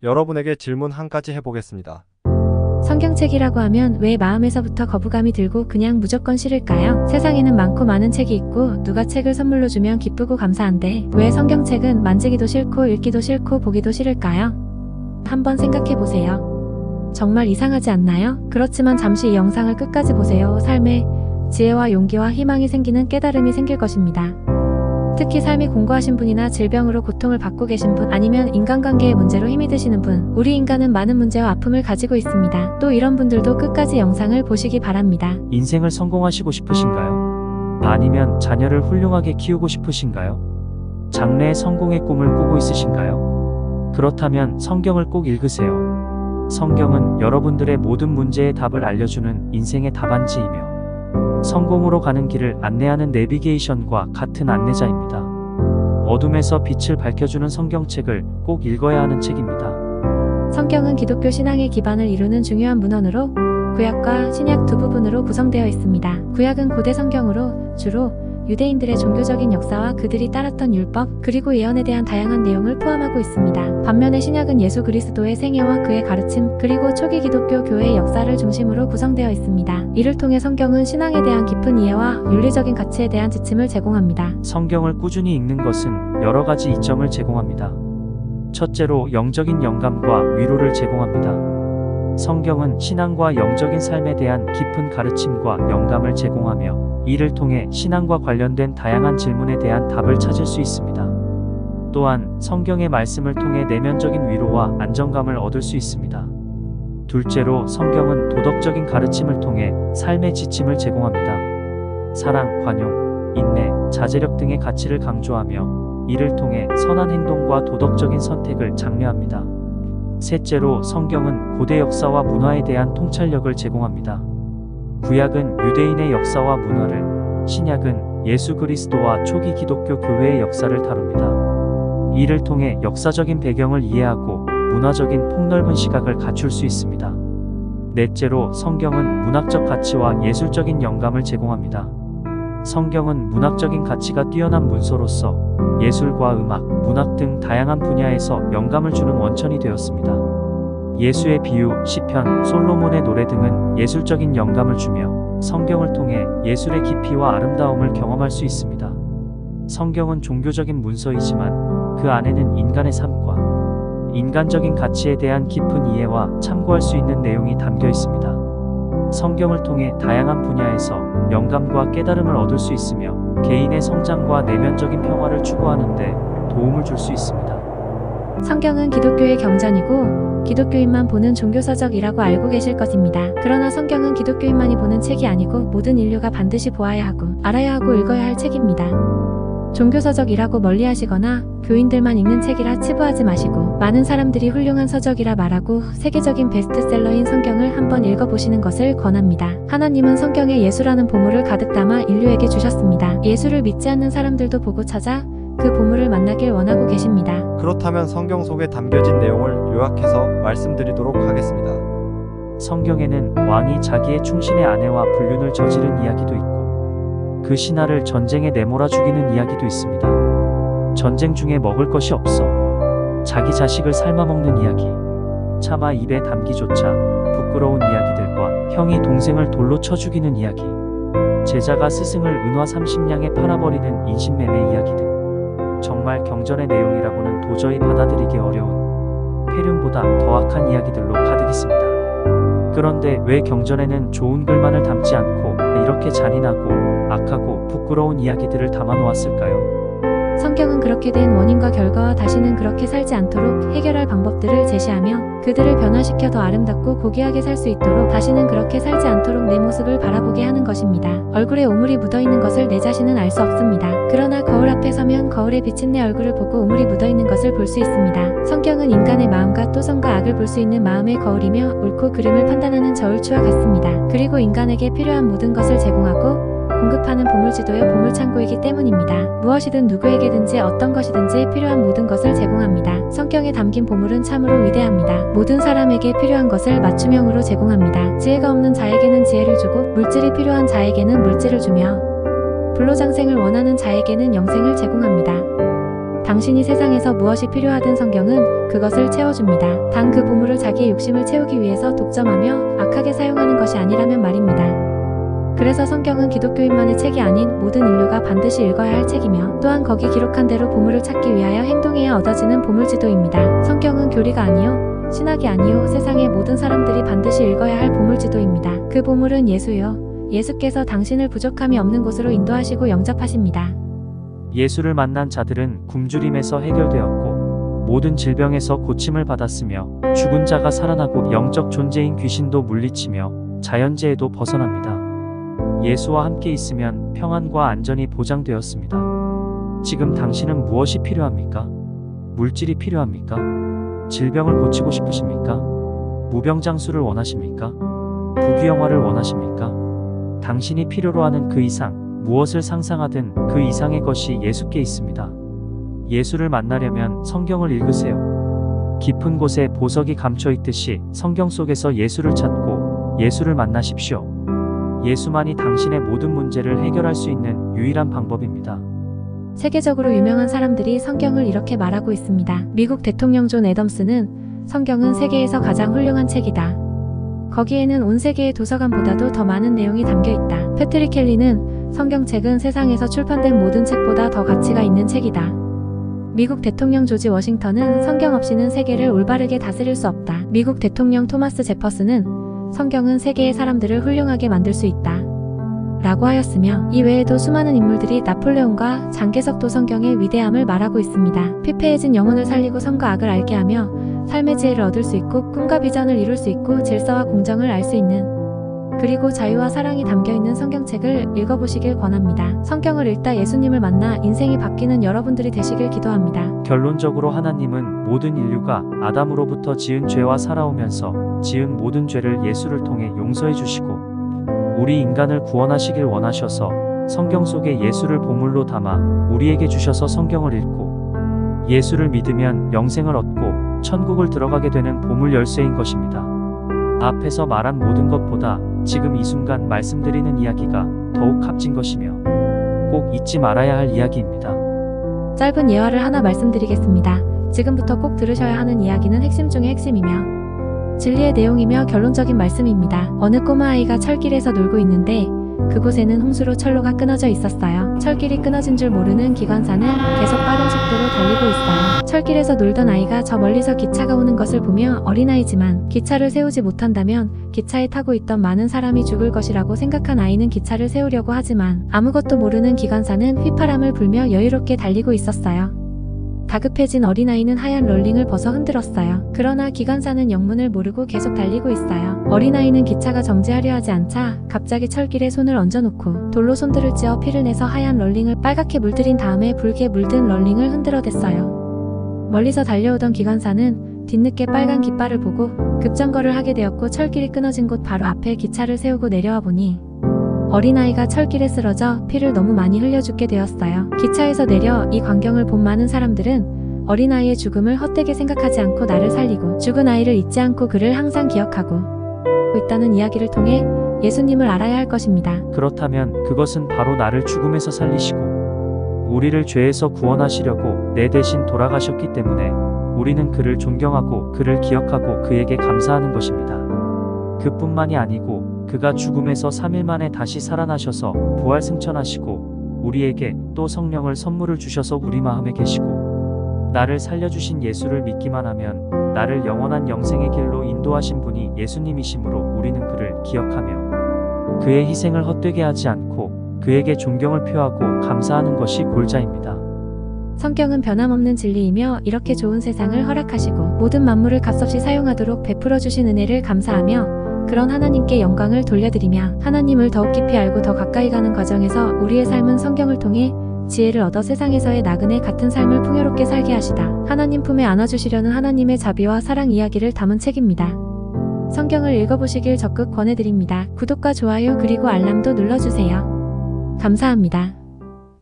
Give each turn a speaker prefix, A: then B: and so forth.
A: 여러분에게 질문 한 가지 해보겠습니다.
B: 성경책이라고 하면 왜 마음에서부터 거부감이 들고 그냥 무조건 싫을까요? 세상에는 많고 많은 책이 있고 누가 책을 선물로 주면 기쁘고 감사한데 왜 성경책은 만지기도 싫고 읽기도 싫고 보기도 싫을까요? 한번 생각해 보세요. 정말 이상하지 않나요? 그렇지만 잠시 이 영상을 끝까지 보세요. 삶에 지혜와 용기와 희망이 생기는 깨달음이 생길 것입니다. 특히 삶이 공고하신 분이나 질병으로 고통을 받고 계신 분, 아니면 인간관계의 문제로 힘이 드시는 분, 우리 인간은 많은 문제와 아픔을 가지고 있습니다. 또 이런 분들도 끝까지 영상을 보시기 바랍니다.
C: 인생을 성공하시고 싶으신가요? 아니면 자녀를 훌륭하게 키우고 싶으신가요? 장래의 성공의 꿈을 꾸고 있으신가요? 그렇다면 성경을 꼭 읽으세요. 성경은 여러분들의 모든 문제의 답을 알려주는 인생의 답안지이며 성공으로 가는 길을 안내하는 내비게이션과 같은 안내자입니다. 어둠에서 빛을 밝혀주는 성경책을 꼭 읽어야 하는 책입니다.
B: 성경은 기독교 신앙의 기반을 이루는 중요한 문헌으로 구약과 신약 두 부분으로 구성되어 있습니다. 구약은 고대 성경으로 주로 유대인들의 종교적인 역사와 그들이 따랐던 율법, 그리고 예언에 대한 다양한 내용을 포함하고 있습니다. 반면에 신약은 예수 그리스도의 생애와 그의 가르침, 그리고 초기 기독교 교회의 역사를 중심으로 구성되어 있습니다. 이를 통해 성경은 신앙에 대한 깊은 이해와 윤리적인 가치에 대한 지침을 제공합니다.
C: 성경을 꾸준히 읽는 것은 여러 가지 이점을 제공합니다. 첫째로 영적인 영감과 위로를 제공합니다. 성경은 신앙과 영적인 삶에 대한 깊은 가르침과 영감을 제공하며 이를 통해 신앙과 관련된 다양한 질문에 대한 답을 찾을 수 있습니다. 또한 성경의 말씀을 통해 내면적인 위로와 안정감을 얻을 수 있습니다. 둘째로 성경은 도덕적인 가르침을 통해 삶의 지침을 제공합니다. 사랑, 관용, 인내, 자제력 등의 가치를 강조하며 이를 통해 선한 행동과 도덕적인 선택을 장려합니다. 셋째로 성경은 고대 역사와 문화에 대한 통찰력을 제공합니다. 구약은 유대인의 역사와 문화를, 신약은 예수 그리스도와 초기 기독교 교회의 역사를 다룹니다. 이를 통해 역사적인 배경을 이해하고 문화적인 폭넓은 시각을 갖출 수 있습니다. 넷째로 성경은 문학적 가치와 예술적인 영감을 제공합니다. 성경은 문학적인 가치가 뛰어난 문서로서 예술과 음악, 문학 등 다양한 분야에서 영감을 주는 원천이 되었습니다. 예수의 비유, 시편, 솔로몬의 노래 등은 예술적인 영감을 주며 성경을 통해 예술의 깊이와 아름다움을 경험할 수 있습니다. 성경은 종교적인 문서이지만 그 안에는 인간의 삶과 인간적인 가치에 대한 깊은 이해와 참고할 수 있는 내용이 담겨 있습니다. 성경을 통해 다양한 분야에서 영감과 깨달음을 얻을 수 있으며 개인의 성장과 내면적인 평화를 추구하는 데 도움을 줄 수 있습니다.
B: 성경은 기독교의 경전이고 기독교인만 보는 종교서적이라고 알고 계실 것입니다. 그러나 성경은 기독교인만이 보는 책이 아니고 모든 인류가 반드시 보아야 하고 알아야 하고 읽어야 할 책입니다. 종교서적이라고 멀리하시거나 교인들만 읽는 책이라 치부하지 마시고 많은 사람들이 훌륭한 서적이라 말하고 세계적인 베스트셀러인 성경을 한번 읽어보시는 것을 권합니다. 하나님은 성경에 예수라는 보물을 가득 담아 인류에게 주셨습니다. 예수를 믿지 않는 사람들도 보고 찾아 그 보물을 만나길 원하고 계십니다.
A: 그렇다면 성경 속에 담겨진 내용을 요약해서 말씀드리도록 하겠습니다.
C: 성경에는 왕이 자기의 충신의 아내와 불륜을 저지른 이야기도 있고 그 신하를 전쟁에 내몰아 죽이는 이야기도 있습니다. 전쟁 중에 먹을 것이 없어 자기 자식을 삶아먹는 이야기, 차마 입에 담기조차 부끄러운 이야기들과 형이 동생을 돌로 쳐 죽이는 이야기, 제자가 스승을 은화 30냥에 팔아버리는 인신매매 이야기 등 정말 경전의 내용이라고는 도저히 받아들이기 어려운 폐륜보다 더 악한 이야기들로 가득 있습니다. 그런데 왜 경전에는 좋은 글만을 담지 않고 이렇게 잔인하고 악하고 부끄러운 이야기들을 담아놓았을까요?
B: 성경은 그렇게 된 원인과 결과와 다시는 그렇게 살지 않도록 해결할 방법들을 제시하며 그들을 변화시켜 더 아름답고 고귀하게 살 수 있도록 다시는 그렇게 살지 않도록 내 모습을 바라보게 하는 것입니다. 얼굴에 오물이 묻어있는 것을 내 자신은 알 수 없습니다. 그러나 거울 앞에 서면 거울에 비친 내 얼굴을 보고 오물이 묻어있는 것을 볼 수 있습니다. 성경은 인간의 마음과 또성과 악을 볼 수 있는 마음의 거울이며 옳고 그름을 판단하는 저울추와 같습니다. 그리고 인간에게 필요한 모든 것을 제공하고 공급하는 보물지도여 보물창고이기 때문입니다. 무엇이든 누구에게든지 어떤 것이든지 필요한 모든 것을 제공합니다. 성경에 담긴 보물은 참으로 위대합니다. 모든 사람에게 필요한 것을 맞춤형으로 제공합니다. 지혜가 없는 자에게는 지혜를 주고 물질이 필요한 자에게는 물질을 주며 불로장생을 원하는 자에게는 영생을 제공합니다. 당신이 세상에서 무엇이 필요하든 성경은 그것을 채워줍니다. 단 그 보물을 자기의 욕심을 채우기 위해서 독점하며 악하게 사용하는 것이 아니라면 말입니다. 그래서 성경은 기독교인만의 책이 아닌 모든 인류가 반드시 읽어야 할 책이며 또한 거기 기록한 대로 보물을 찾기 위하여 행동해야 얻어지는 보물지도입니다. 성경은 교리가 아니요 신학이 아니요 세상의 모든 사람들이 반드시 읽어야 할 보물지도입니다. 그 보물은 예수요. 예수께서 당신을 부족함이 없는 곳으로 인도하시고 영접하십니다.
C: 예수를 만난 자들은 굶주림에서 해결되었고 모든 질병에서 고침을 받았으며 죽은 자가 살아나고 영적 존재인 귀신도 물리치며 자연재해도 벗어납니다. 예수와 함께 있으면 평안과 안전이 보장되었습니다. 지금 당신은 무엇이 필요합니까? 물질이 필요합니까? 질병을 고치고 싶으십니까? 무병장수를 원하십니까? 부귀영화를 원하십니까? 당신이 필요로 하는 그 이상, 무엇을 상상하든 그 이상의 것이 예수께 있습니다. 예수를 만나려면 성경을 읽으세요. 깊은 곳에 보석이 감춰 있듯이 성경 속에서 예수를 찾고 예수를 만나십시오. 예수만이 당신의 모든 문제를 해결할 수 있는 유일한 방법입니다.
B: 세계적으로 유명한 사람들이 성경을 이렇게 말하고 있습니다. 미국 대통령 존 애덤스는 성경은 세계에서 가장 훌륭한 책이다. 거기에는 온 세계의 도서관보다도 더 많은 내용이 담겨 있다. 패트릭 켈리는 성경책은 세상에서 출판된 모든 책보다 더 가치가 있는 책이다. 미국 대통령 조지 워싱턴은 성경 없이는 세계를 올바르게 다스릴 수 없다. 미국 대통령 토마스 제퍼슨은 성경은 세계의 사람들을 훌륭하게 만들 수 있다. 라고 하였으며 이 외에도 수많은 인물들이 나폴레옹과 장개석도 성경의 위대함을 말하고 있습니다. 피폐해진 영혼을 살리고 선과 악을 알게 하며 삶의 지혜를 얻을 수 있고 꿈과 비전을 이룰 수 있고 질서와 공정을 알 수 있는 그리고 자유와 사랑이 담겨있는 성경책을 읽어보시길 권합니다. 성경을 읽다 예수님을 만나 인생이 바뀌는 여러분들이 되시길 기도합니다.
C: 결론적으로 하나님은 모든 인류가 아담으로부터 지은 죄와 살아오면서 지은 모든 죄를 예수를 통해 용서해 주시고 우리 인간을 구원하시길 원하셔서 성경 속에 예수를 보물로 담아 우리에게 주셔서 성경을 읽고 예수를 믿으면 영생을 얻고 천국을 들어가게 되는 보물 열쇠인 것입니다. 앞에서 말한 모든 것보다 지금 이 순간 말씀드리는 이야기가 더욱 값진 것이며 꼭 잊지 말아야 할 이야기입니다.
B: 짧은 예화를 하나 말씀드리겠습니다. 지금부터 꼭 들으셔야 하는 이야기는 핵심 중의 핵심이며 진리의 내용이며 결론적인 말씀입니다. 어느 꼬마아이가 철길에서 놀고 있는데 그곳에는 홍수로 철로가 끊어져 있었어요. 철길이 끊어진 줄 모르는 기관사는 계속 빠른 속도로 달리고 있어요. 철길에서 놀던 아이가 저 멀리서 기차가 오는 것을 보며 어린아이지만 기차를 세우지 못한다면 기차에 타고 있던 많은 사람이 죽을 것이라고 생각한 아이는 기차를 세우려고 하지만 아무것도 모르는 기관사는 휘파람을 불며 여유롭게 달리고 있었어요. 다급해진 어린아이는 하얀 롤링을 벗어 흔들었어요. 그러나 기관사는 영문을 모르고 계속 달리고 있어요. 어린아이는 기차가 정지하려 하지 않자 갑자기 철길에 손을 얹어놓고 돌로 손들을 찧어 피를 내서 하얀 롤링을 빨갛게 물들인 다음에 붉게 물든 롤링을 흔들어댔어요. 멀리서 달려오던 기관사는 뒤늦게 빨간 깃발을 보고 급정거를 하게 되었고 철길이 끊어진 곳 바로 앞에 기차를 세우고 내려와 보니 어린아이가 철길에 쓰러져 피를 너무 많이 흘려 죽게 되었어요. 기차에서 내려 이 광경을 본 많은 사람들은 어린아이의 죽음을 헛되게 생각하지 않고 나를 살리고 죽은 아이를 잊지 않고 그를 항상 기억하고 있다는 이야기를 통해 예수님을 알아야 할 것입니다.
C: 그렇다면 그것은 바로 나를 죽음에서 살리시고 우리를 죄에서 구원하시려고 내 대신 돌아가셨기 때문에 우리는 그를 존경하고 그를 기억하고 그에게 감사하는 것입니다. 그뿐만이 아니고 그가 죽음에서 3일 만에 다시 살아나셔서 부활 승천하시고 우리에게 또 성령을 선물을 주셔서 우리 마음에 계시고 나를 살려주신 예수를 믿기만 하면 나를 영원한 영생의 길로 인도하신 분이 예수님이시므로 우리는 그를 기억하며 그의 희생을 헛되게 하지 않고 그에게 존경을 표하고 감사하는 것이 골자입니다.
B: 성경은 변함없는 진리이며 이렇게 좋은 세상을 허락하시고 모든 만물을 값없이 사용하도록 베풀어 주신 은혜를 감사하며 그런 하나님께 영광을 돌려드리며 하나님을 더욱 깊이 알고 더 가까이 가는 과정에서 우리의 삶은 성경을 통해 지혜를 얻어 세상에서의 나그네 같은 삶을 풍요롭게 살게 하시다. 하나님 품에 안아주시려는 하나님의 자비와 사랑 이야기를 담은 책입니다. 성경을 읽어보시길 적극 권해드립니다. 구독과 좋아요 그리고 알람도 눌러주세요. 감사합니다.